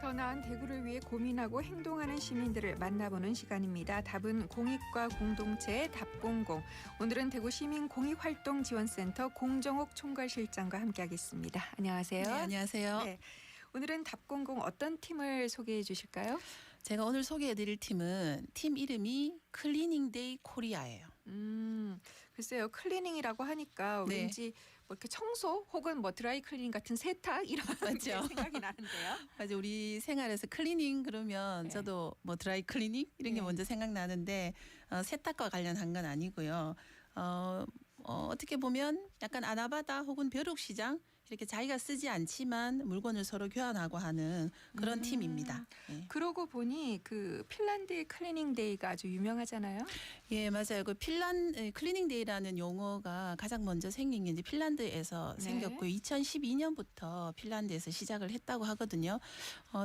더 나은 대구를 위해 고민하고 행동하는 시민들을 만나보는 시간입니다. 답은 공익과 공동체의 답공공. 오늘은 대구 시민공익활동지원센터 공정옥 총괄실장과 함께하겠습니다. 안녕하세요. 네, 안녕하세요. 네, 오늘은 답공공 어떤 팀을 소개해 주실까요? 제가 오늘 소개해드릴 팀은 팀 이름이 클리닝데이 코리아예요. 글쎄요. 클리닝이라고 하니까 네. 왠지 뭐 이렇게 청소 혹은 뭐 드라이 클리닝 같은 세탁 이런 게 맞죠. 생각이 나는데요. 맞아, 우리 생활에서 클리닝 그러면 네. 저도 뭐 드라이 클리닝 이런 게 네. 먼저 생각나는데 세탁과 관련한 건 아니고요. 어떻게 보면 약간 아나바다 혹은 벼룩시장 이렇게 자기가 쓰지 않지만 물건을 서로 교환하고 하는 그런 팀입니다. 예. 그러고 보니 그 핀란드의 클리닝 데이가 아주 유명하잖아요. 예, 맞아요. 그 클리닝 데이라는 용어가 가장 먼저 생긴 게 이제 핀란드에서 네. 생겼고 2012년부터 핀란드에서 시작을 했다고 하거든요.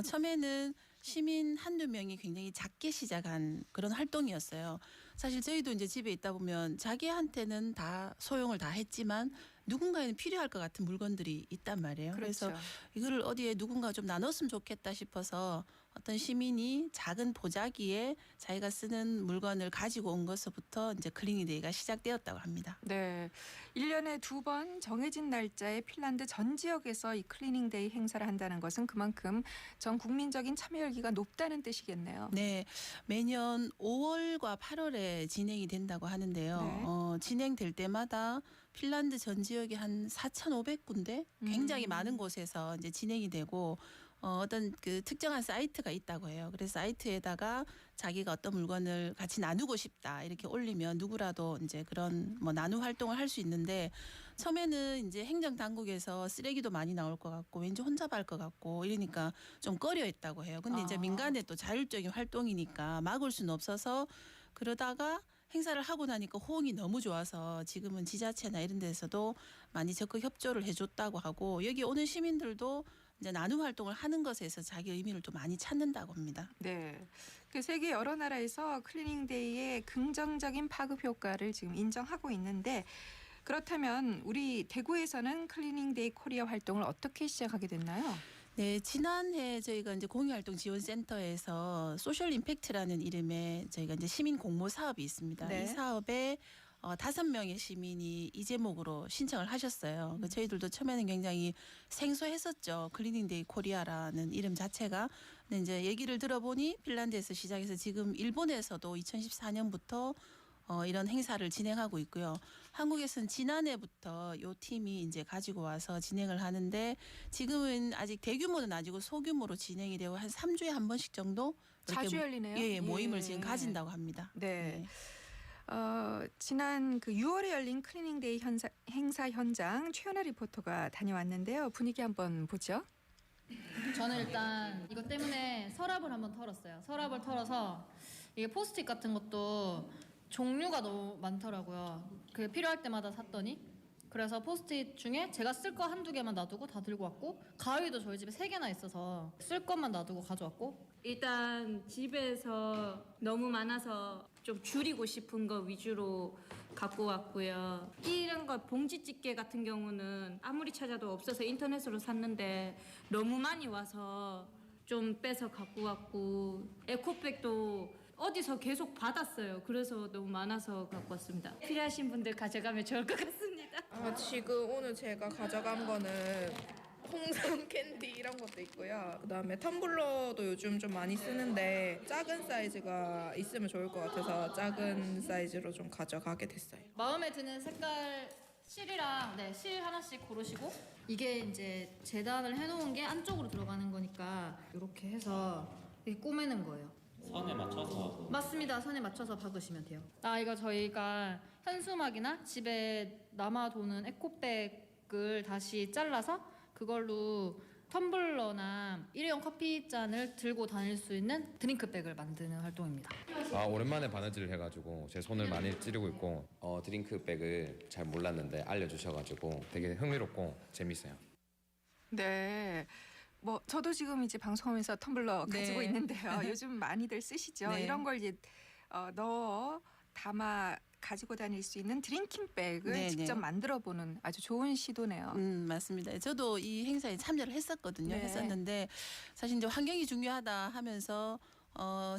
처음에는 시민 한두 명이 굉장히 작게 시작한 그런 활동이었어요. 사실 저희도 이제 집에 있다 보면 자기한테는 다 소용을 다 했지만 누군가에는 필요할 것 같은 물건들이 있단 말이에요. 그렇죠. 그래서 이거를 어디에 누군가 좀 나눴으면 좋겠다 싶어서 어떤 시민이 작은 보자기에 자기가 쓰는 물건을 가지고 온 것부터 이제 클리닝 데이가 시작되었다고 합니다. 네, 1년에 2번 정해진 날짜에 핀란드 전 지역에서 이 클리닝 데이 행사를 한다는 것은 그만큼 전 국민적인 참여 열기가 높다는 뜻이겠네요. 네, 매년 5월과 8월에 진행이 된다고 하는데요. 네. 진행될 때마다 핀란드 전 지역에 한 4,500군데 굉장히 많은 곳에서 이제 진행이 되고 어떤 그 특정한 사이트가 있다고 해요. 그래서 사이트에다가 자기가 어떤 물건을 같이 나누고 싶다 이렇게 올리면 누구라도 이제 그런 뭐 나눔 활동을 할 수 있는데 처음에는 이제 행정 당국에서 쓰레기도 많이 나올 것 같고 왠지 혼잡할 것 같고 이러니까 좀 꺼려했다고 해요. 근데 이제 민간의 또 자율적인 활동이니까 막을 수는 없어서 그러다가 행사를 하고 나니까 호응이 너무 좋아서 지금은 지자체나 이런 데서도 많이 적극 협조를 해줬다고 하고 여기 오는 시민들도 이제 나눔 활동을 하는 것에서 자기 의미를 또 많이 찾는다고 합니다. 네, 그 세계 여러 나라에서 클리닝 데이의 긍정적인 파급 효과를 지금 인정하고 있는데 그렇다면 우리 대구에서는 클리닝 데이 코리아 활동을 어떻게 시작하게 됐나요? 네, 지난해 저희가 이제 공익활동 지원센터에서 소셜 임팩트라는 이름의 저희가 이제 시민 공모 사업이 있습니다. 네. 이 사업에 5명의 시민이 이 제목으로 신청을 하셨어요. 저희들도 처음에는 굉장히 생소했었죠. 클리닝데이 코리아라는 이름 자체가. 근데 이제 얘기를 들어보니 핀란드에서 시작해서 지금 일본에서도 2014년부터 이런 행사를 진행하고 있고요. 한국에서는 지난해부터 이 팀이 이제 가지고 와서 진행을 하는데 지금은 아직 대규모는 아니고 소규모로 진행이 되고 한 3주에 한 번씩 정도 자주 열리네요. 예, 모임을 예. 지금 가진다고 합니다. 네. 지난 그 6월에 열린 클리닝 데이 행사 현장 최연아 리포터가 다녀왔는데요. 분위기 한번 보죠. 저는 일단 이것 때문에 서랍을 한번 털었어요. 서랍을 털어서 이게 포스트잇 같은 것도 종류가 너무 많더라고요. 그 필요할 때마다 샀더니 그래서 포스트잇 중에 제가 쓸 거 한두 개만 놔두고 다 들고 왔고 가위도 저희 집에 3개나 있어서 쓸 것만 놔두고 가져왔고 일단 집에서 너무 많아서 좀 줄이고 싶은 거 위주로 갖고 왔고요. 이런 거 봉지 집게 같은 경우는 아무리 찾아도 없어서 인터넷으로 샀는데 너무 많이 와서 좀 빼서 갖고 왔고 에코백도 어디서 계속 받았어요. 그래서 너무 많아서 갖고 왔습니다. 필요하신 분들 가져가면 좋을 것 같습니다. 지금 오늘 제가 가져간 거는 홍삼 캔디 이런 것도 있고요. 그다음에 텀블러도 요즘 좀 많이 쓰는데 작은 사이즈가 있으면 좋을 것 같아서 작은 사이즈로 좀 가져가게 됐어요. 마음에 드는 색깔 실이랑 실 하나씩 고르시고 이게 이제 재단을 해놓은 게 안쪽으로 들어가는 거니까 이렇게 해서 이렇게 꼬매는 거예요. 선에 맞춰서 맞습니다. 선에 맞춰서 박으시면 돼요. 이거 저희가 현수막이나 집에 남아도는 에코백을 다시 잘라서 그걸로 텀블러나 일회용 커피잔을 들고 다닐 수 있는 드링크백을 만드는 활동입니다. 오랜만에 바느질을 해가지고 제 손을 많이 찌르고 있고 드링크백을 잘 몰랐는데 알려주셔가지고 되게 흥미롭고 재밌어요. 네. 뭐 저도 지금 이제 방송하면서 텀블러 가지고 네. 있는데요. 요즘 많이들 쓰시죠. 네. 이런 걸 이제 넣어 담아 가지고 다닐 수 있는 드링킹백을 네, 직접 네. 만들어보는 아주 좋은 시도네요. 맞습니다. 저도 이 행사에 참여를 했었거든요. 네. 했었는데 사실 이제 환경이 중요하다 하면서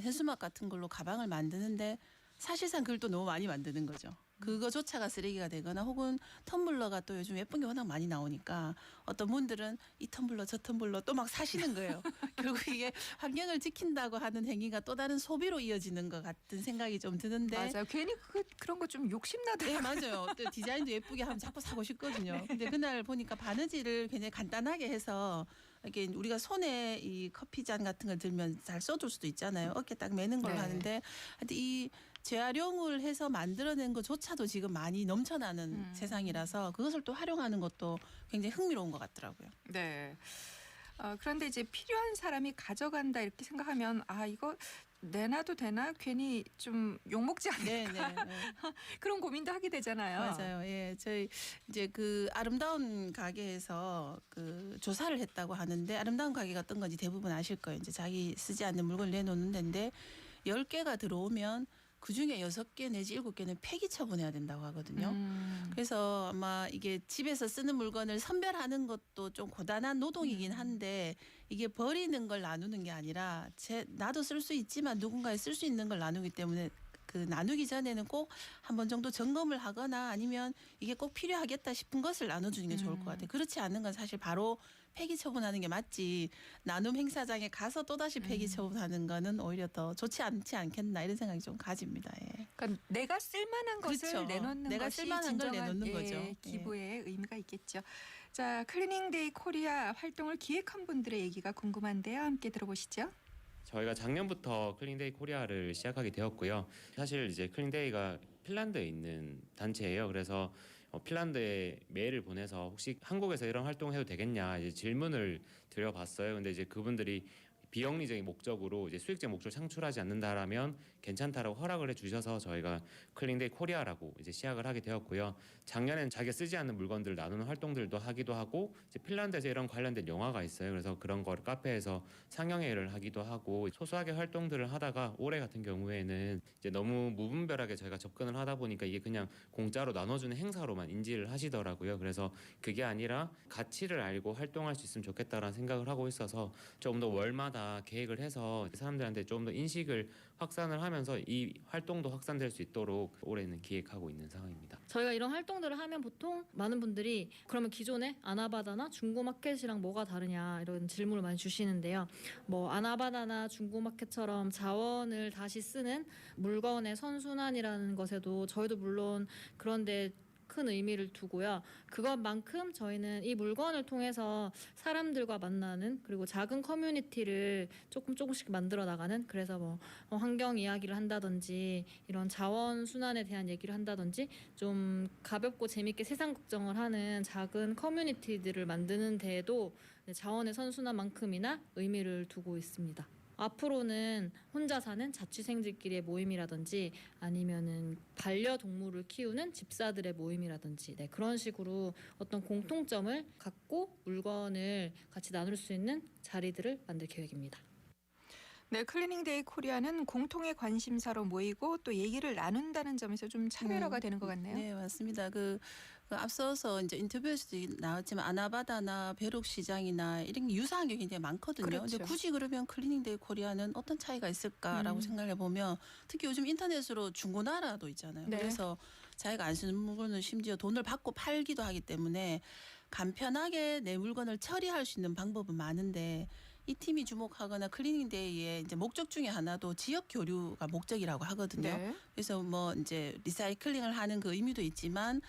현수막 같은 걸로 가방을 만드는데 사실상 그걸 또 너무 많이 만드는 거죠. 그거조차가 쓰레기가 되거나 혹은 텀블러가 또 요즘 예쁜 게 워낙 많이 나오니까 어떤 분들은 이 텀블러 저 텀블러 또 막 사시는 거예요. 결국 이게 환경을 지킨다고 하는 행위가 또 다른 소비로 이어지는 것 같은 생각이 좀 드는데 맞아요. 괜히 그런 거 좀 욕심나더라고요. 네, 맞아요. 또 디자인도 예쁘게 하면 자꾸 사고 싶거든요. 근데 그날 보니까 바느질을 굉장히 간단하게 해서 이렇게 우리가 손에 이 커피잔 같은 걸 들면 잘 써줄 수도 있잖아요. 어깨 딱 매는 걸 네. 하는데 하여튼 이 재활용을 해서 만들어낸 것조차도 지금 많이 넘쳐나는 세상이라서 그것을 또 활용하는 것도 굉장히 흥미로운 것 같더라고요. 네. 그런데 이제 필요한 사람이 가져간다 이렇게 생각하면 이거 내놔도 되나? 괜히 좀 욕먹지 않을까? 네, 네. 네. 그런 고민도 하게 되잖아요. 맞아요. 예, 저희 이제 그 아름다운 가게에서 그 조사를 했다고 하는데 아름다운 가게가 어떤 건지 대부분 아실 거예요. 이제 자기 쓰지 않는 물건을 내놓는 데인데 10개가 들어오면 그중에 6개 내지 7개는 폐기 처분해야 된다고 하거든요. 그래서 아마 이게 집에서 쓰는 물건을 선별하는 것도 좀 고단한 노동이긴 한데 이게 버리는 걸 나누는 게 아니라 나도 쓸 수 있지만 누군가에 쓸 수 있는 걸 나누기 때문에 그 나누기 전에는 꼭 한 번 정도 점검을 하거나 아니면 이게 꼭 필요하겠다 싶은 것을 나눠주는 게 좋을 것 같아요. 그렇지 않는 건 사실 바로 폐기 처분하는 게 맞지 나눔 행사장에 가서 또다시 폐기 처분하는 거는 오히려 더 좋지 않지 않겠나 이런 생각이 좀 가집니다. 예. 그러니까 내가 쓸만한 것을 그렇죠. 내놓는 내가 것이 쓸만한 걸 진정한 내놓는 거죠. 예. 기부의 의미가 있겠죠. 자, 클리닝데이 코리아 활동을 기획한 분들의 얘기가 궁금한데요. 함께 들어보시죠. 저희가 작년부터 클린데이 코리아를 시작하게 되었고요. 사실 이제 클린데이가 핀란드에 있는 단체예요. 그래서 핀란드에 메일을 보내서 혹시 한국에서 이런 활동해도 되겠냐 이제 질문을 드려봤어요. 근데 이제 그분들이 비영리적인 목적으로 이제 수익적 목적을 창출하지 않는다라면 괜찮다라고 허락을 해주셔서 저희가 클린데이 코리아라고 이제 시작을 하게 되었고요. 작년엔 자기가 쓰지 않는 물건들을 나누는 활동들도 하기도 하고 이제 핀란드에서 이런 관련된 영화가 있어요. 그래서 그런 걸 카페에서 상영회를 하기도 하고 소소하게 활동들을 하다가 올해 같은 경우에는 이제 너무 무분별하게 저희가 접근을 하다 보니까 이게 그냥 공짜로 나눠주는 행사로만 인지를 하시더라고요. 그래서 그게 아니라 가치를 알고 활동할 수 있으면 좋겠다라는 생각을 하고 있어서 조금 더 월마다 계획을 해서 사람들한테 좀 더 인식을 확산을 하면서 이 활동도 확산될 수 있도록 올해는 기획하고 있는 상황입니다. 저희가 이런 활동들을 하면 보통 많은 분들이 그러면 기존에 아나바다나 중고마켓이랑 뭐가 다르냐 이런 질문을 많이 주시는데요. 뭐 아나바다나 중고마켓처럼 자원을 다시 쓰는 물건의 선순환이라는 것에도 저희도 물론 그런데 큰 의미를 두고요. 그것만큼 저희는 이 물건을 통해서 사람들과 만나는 그리고 작은 커뮤니티를 조금씩 만들어 나가는 그래서 뭐 환경 이야기를 한다든지 이런 자원 순환에 대한 얘기를 한다든지 좀 가볍고 재밌게 세상 걱정을 하는 작은 커뮤니티들을 만드는 데에도 자원의 선순환만큼이나 의미를 두고 있습니다. 앞으로는 혼자 사는 자취생들끼리의 모임이라든지 아니면은 반려동물을 키우는 집사들의 모임이라든지 그런 식으로 어떤 공통점을 갖고 물건을 같이 나눌 수 있는 자리들을 만들 계획입니다. 네, 클리닝데이 코리아는 공통의 관심사로 모이고 또 얘기를 나눈다는 점에서 좀 차별화가 되는 것 같네요. 네, 맞습니다. 그 앞서서 이제 인터뷰에서도 나왔지만 아나바다나 벼룩시장이나 이런 게 유사한 게 굉장히 많거든요. 그렇죠. 근데 굳이 그러면 클리닝데이 코리아는 어떤 차이가 있을까라고 생각해 보면 특히 요즘 인터넷으로 중고나라도 있잖아요. 네. 그래서 자기가 안 쓰는 물건은 심지어 돈을 받고 팔기도 하기 때문에 간편하게 내 물건을 처리할 수 있는 방법은 많은데 이 팀이 주목하거나 클리닝데이의 이제 목적 중에 하나도 지역 교류가 목적이라고 하거든요. 네. 그래서 뭐 이제 리사이클링을 하는 그 의미도 있지만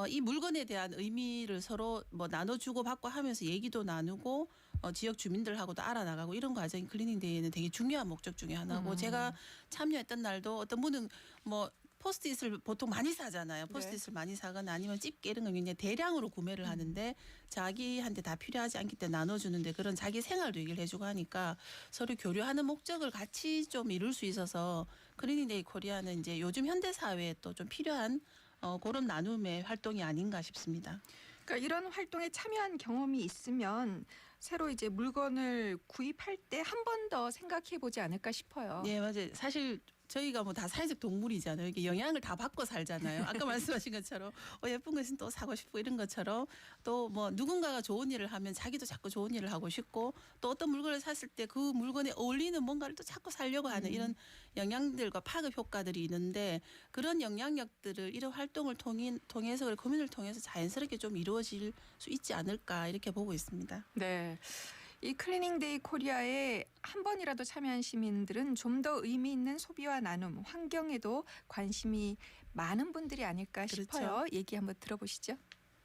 이 물건에 대한 의미를 서로 뭐 나눠주고 받고 하면서 얘기도 나누고 지역 주민들하고도 알아나가고 이런 과정이 클리닝데이는 되게 중요한 목적 중에 하나고 제가 참여했던 날도 어떤 분은 뭐 포스트잇을 보통 많이 사잖아요. 포스트잇을 많이 사거나 아니면 집게 이런 걸 굉장히 대량으로 구매를 하는데 자기한테 다 필요하지 않기 때문에 나눠주는데 그런 자기 생활도 얘기를 해주고 하니까 서로 교류하는 목적을 같이 좀 이룰 수 있어서 클리닝데이 코리아는 이제 요즘 현대 사회에 또 좀 필요한 그런 나눔의 활동이 아닌가 싶습니다. 그러니까 이런 활동에 참여한 경험이 있으면 새로 이제 물건을 구입할 때 한 번 더 생각해 보지 않을까 싶어요. 네, 맞아요. 사실 저희가 뭐 다 사회적 동물이잖아요. 이게 영향을 다 받고 살잖아요. 아까 말씀하신 것처럼 예쁜 것은 또 사고 싶고 이런 것처럼 또 뭐 누군가가 좋은 일을 하면 자기도 자꾸 좋은 일을 하고 싶고 또 어떤 물건을 샀을 때 그 물건에 어울리는 뭔가를 또 자꾸 사려고 하는 이런 영향들과 파급 효과들이 있는데 그런 영향력들을 이런 활동을 통해서 그리고 고민을 통해서 자연스럽게 좀 이루어질 수 있지 않을까 이렇게 보고 있습니다. 네. 이 클리닝데이 코리아에 한 번이라도 참여한 시민들은 좀 더 의미 있는 소비와 나눔, 환경에도 관심이 많은 분들이 아닐까 그렇죠. 싶어요. 얘기 한번 들어보시죠.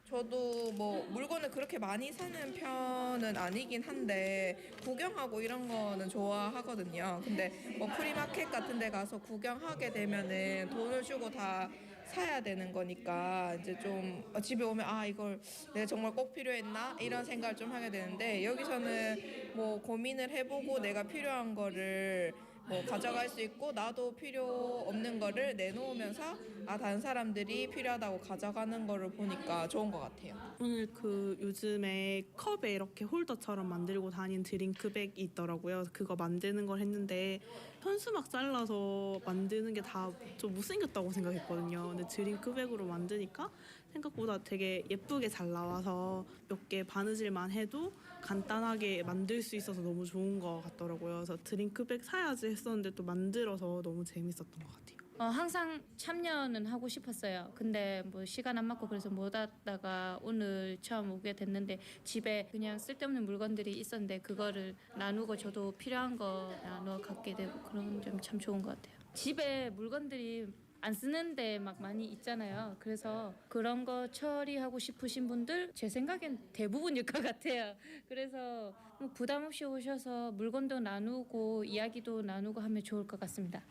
저도 뭐 물건을 그렇게 많이 사는 편은 아니긴 한데 구경하고 이런 거는 좋아하거든요. 근데 뭐 프리마켓 같은 데 가서 구경하게 되면은 돈을 주고 다 사야 되는 거니까 이제 좀 집에 오면 아 이걸 내가 정말 꼭 필요했나 이런 생각을 좀 하게 되는데 여기서는 뭐 고민을 해보고 내가 필요한 거를 뭐 가져갈 수 있고 나도 필요 없는 거를 내놓으면서 아 다른 사람들이 필요하다고 가져가는 거를 보니까 좋은 것 같아요. 오늘 그 요즘에 컵에 이렇게 홀더처럼 만들고 다니는 드링크백이 있더라고요. 그거 만드는 걸 했는데 현수막 잘라서 만드는 게 다 좀 못생겼다고 생각했거든요. 근데 드링크백으로 만드니까 생각보다 되게 예쁘게 잘 나와서 몇 개 바느질만 해도 간단하게 만들 수 있어서 너무 좋은 것 같더라고요. 그래서 드링크백 사야지 했었는데 또 만들어서 너무 재밌었던 것 같아요. 항상 참여는 하고 싶었어요. 근데 뭐 시간 안 맞고 그래서 못 왔다가 오늘 처음 오게 됐는데 집에 그냥 쓸데없는 물건들이 있었는데 그거를 나누고 저도 필요한 거 나누어 갖게 되고 그런 점 참 좋은 것 같아요. 집에 물건들이 안 쓰는데 막 많이 있잖아요. 그래서 그런 거 처리하고 싶으신 분들 제 생각엔 대부분일 것 같아요. 그래서 뭐 부담 없이 오셔서 물건도 나누고 이야기도 나누고 하면 좋을 것 같습니다.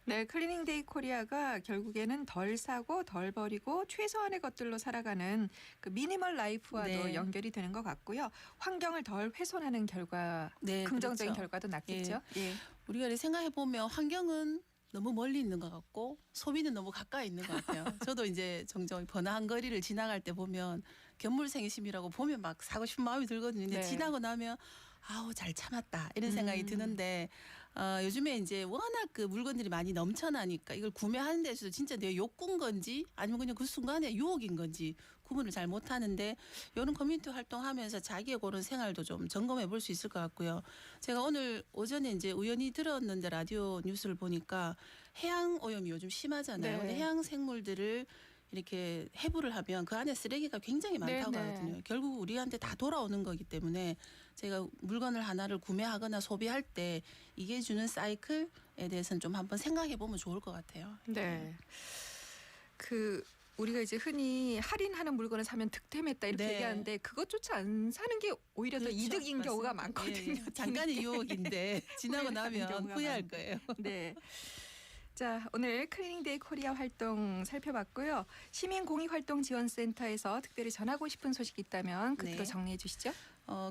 네, 클리닝데이 코리아가 결국에는 덜 사고 덜 버리고 최소한의 것들로 살아가는 그 미니멀 라이프와도 네. 연결이 되는 것 같고요. 환경을 덜 훼손하는 결과, 네, 긍정적인 그렇죠. 결과도 낳겠죠. 예. 우리가 생각해 보면 환경은 너무 멀리 있는 것 같고 소비는 너무 가까이 있는 것 같아요. 저도 이제 종종 번화한 거리를 지나갈 때 보면 견물생심이라고 보면 막 사고 싶은 마음이 들거든요. 근데 네. 지나고 나면 아우 잘 참았다 이런 생각이 드는데 요즘에 이제 워낙 그 물건들이 많이 넘쳐나니까 이걸 구매하는 데서도 진짜 내 욕구인 건지 아니면 그냥 그 순간에 유혹인 건지 구분을 잘 못하는데 이런 커뮤니티 활동하면서 자기의 그런 생활도 좀 점검해 볼 수 있을 것 같고요. 제가 오늘 오전에 이제 우연히 들었는데 라디오 뉴스를 보니까 해양 오염이 요즘 심하잖아요. 네. 근데 해양 생물들을 이렇게 해부를 하면 그 안에 쓰레기가 굉장히 많다고 네, 네. 하거든요. 결국 우리한테 다 돌아오는 거기 때문에 제가 물건을 하나를 구매하거나 소비할 때 이게 주는 사이클에 대해서는 좀 한번 생각해 보면 좋을 것 같아요. 네. 그 우리가 이제 흔히 할인하는 물건을 사면 득템했다 이렇게 네. 얘기하는데 그것조차 안 사는 게 오히려 더 그렇죠. 이득인 경우가 맞습니다. 많거든요. 예, 예. 잠깐의 유혹인데 지나고 후회하는 나면 경우가 후회할 많- 거예요. 네. 자, 오늘 클리닝데이 코리아 활동 살펴봤고요. 시민공익활동지원센터에서 특별히 전하고 싶은 소식이 있다면 그것도 네. 정리해 주시죠.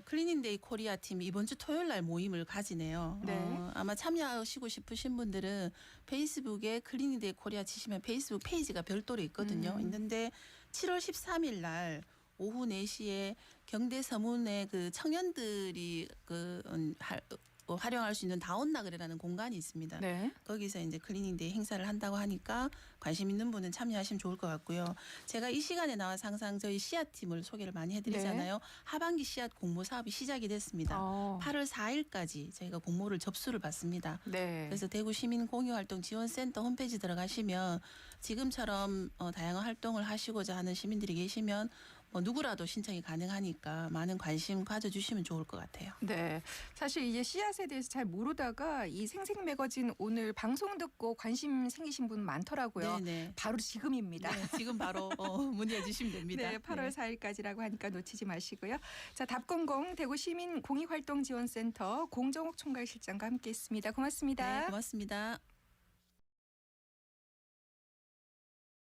클리닝데이 코리아 팀이 이번 주 토요일 날 모임을 가지네요. 네. 아마 참여하시고 싶으신 분들은 페이스북에 클리닝데이 코리아 치시면 페이스북 페이지가 별도로 있거든요. 있는데 7월 13일 날 오후 4시에 경대 서문에 그 청년들이 활용할 수 있는 다온나그레라는 공간이 있습니다. 네. 거기서 이제 클리닝데이 행사를 한다고 하니까 관심 있는 분은 참여하시면 좋을 것 같고요. 제가 이 시간에 나와서 항상 저희 씨앗팀을 소개를 많이 해드리잖아요. 하반기 씨앗 공모 사업이 시작이 됐습니다. 8월 4일까지 저희가 공모를 접수를 받습니다. 네. 그래서 대구 시민공유활동지원센터 홈페이지 들어가시면 지금처럼 다양한 활동을 하시고자 하는 시민들이 계시면 누구라도 신청이 가능하니까 많은 관심 가져주시면 좋을 것 같아요. 네. 사실 이제 씨앗에 대해서 잘 모르다가 이 생생 매거진 오늘 방송 듣고 관심 생기신 분 많더라고요. 네네. 바로 지금입니다. 네, 지금 바로 문의해 주시면 됩니다. 네, 8월 4일까지라고 하니까 놓치지 마시고요. 자, 답공공 대구 시민 공익활동지원센터 공정옥 총괄실장과 함께했습니다. 고맙습니다. 네, 고맙습니다.